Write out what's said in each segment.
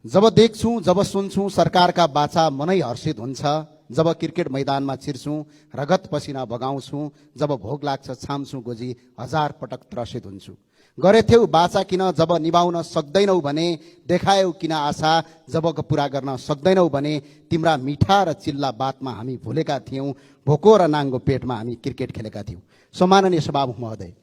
जब देख्छु जब सुन्छु सरकारका बाचा मनै हर्षित हुन्छ। जब क्रिकेट मैदानमा छिर्छु रगत पसिना बगाउँछु। जब भोग लाग्छ छाम्छु गोजी हजार पटक त्रसित हुन्छु। गरेथ्यौ बाचा किन जब निभाउन सक्दैनौ भने, देखायौ किन आशा जब पुरा गर्न सक्दैनौ भने, तिम्रा मिठा र चिल्ला बातमा हामी भुलेका थियौँ। भोको र नाङ्गो पेटमा हामी क्रिकेट खेलेका थियौँ। सम्माननीय सभामुख महोदय,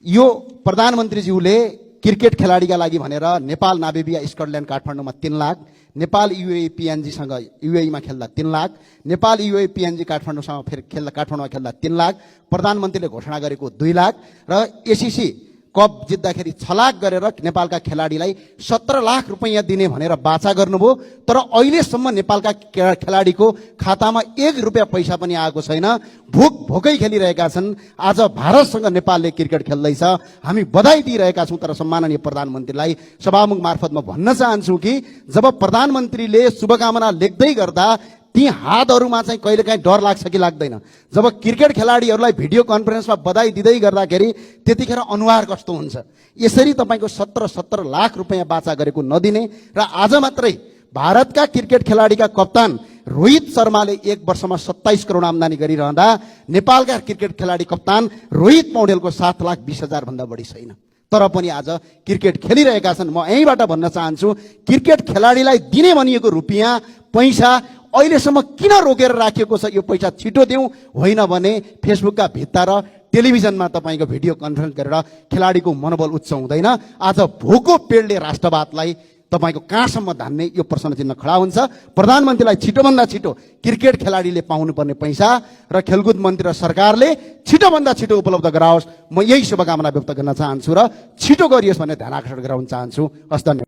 यो प्रधानमन्त्रीज्यूले क्रिकेट खेलाडीका लागि भनेर नेपाल नाभिबिया स्कटल्यान्ड काठमाडौँमा 3 लाख, नेपाल युएई पिएनजीसँग युएईमा खेल्दा 3 लाख, नेपाल युएई पिएनजी काठमाडौँसँग फेरि काठमाडौँमा खेल्दा 3 लाख, प्रधानमन्त्रीले घोषणा गरेको 2 लाख र एसीसी कप जित्दाखेरि 6 लाख गरेर नेपालका खेलाडीलाई 17 लाख रुपैयाँ दिने भनेर बाचा गर्नुभयो। तर अहिलेसम्म नेपालका खेलाडीको खातामा 1 रुपैयाँ पैसा पनि आएको छैन। भोकै खेलिरहेका छन्। आज भारतसँग नेपालले क्रिकेट खेल्दैछ, हामी बधाई दिइरहेका छौँ। तर सम्माननीय प्रधानमन्त्रीलाई सभामुख मार्फत म भन्न चाहन्छु कि जब प्रधानमन्त्रीले शुभकामना लेख्दै गर्दा ती हातहरूमा चाहिँ कहिलेकाहीँ डर लाग्छ कि लाग्दैन? जब क्रिकेट खेलाडीहरूलाई भिडियो कन्फरेन्समा बधाई दिँदै गर्दाखेरि त्यतिखेर अनुहार कस्तो हुन्छ? यसरी तपाईँको 17 लाख रुपैयाँ बाचा गरेको नदिने र आज मात्रै भारतका क्रिकेट खेलाडीका कप्तान रोहित शर्माले 1 वर्षमा 27 करोड आम्दानी गरिरहँदा नेपालका क्रिकेट खेलाडी कप्तान रोहित पौडेलको 7,20,000 भन्दा बढी छैन। तर पनि आज क्रिकेट खेलिरहेका छन्। म यहीँबाट भन्न चाहन्छु, क्रिकेट खेलाडीलाई दिने भनिएको रुपियाँ पैसा अहिलेसम्म किन रोकेर राखिएको छ? यो पैसा छिटो दिउँ, होइन भने फेसबुकका भित्ता र टेलिभिजनमा तपाईँको भिडियो कन्फरेन्स गरेर खेलाडीको मनोबल उच्च हुँदैन। आज भोको पेटले राष्ट्रवादलाई तपाईँको कहाँसम्म धान्ने यो प्रश्न चिन्ह खडा हुन्छ। प्रधानमन्त्रीलाई छिटोभन्दा छिटो क्रिकेट खेलाडीले पाउनुपर्ने पैसा र खेलकुद मन्त्री र सरकारले छिटोभन्दा छिटो उपलब्ध गराओस्। म यही शुभकामना व्यक्त गर्न चाहन्छु र छिटो गरियोस् भन्ने ध्यान आकर्षण गराउन चाहन्छु। हस्, धन्यवाद।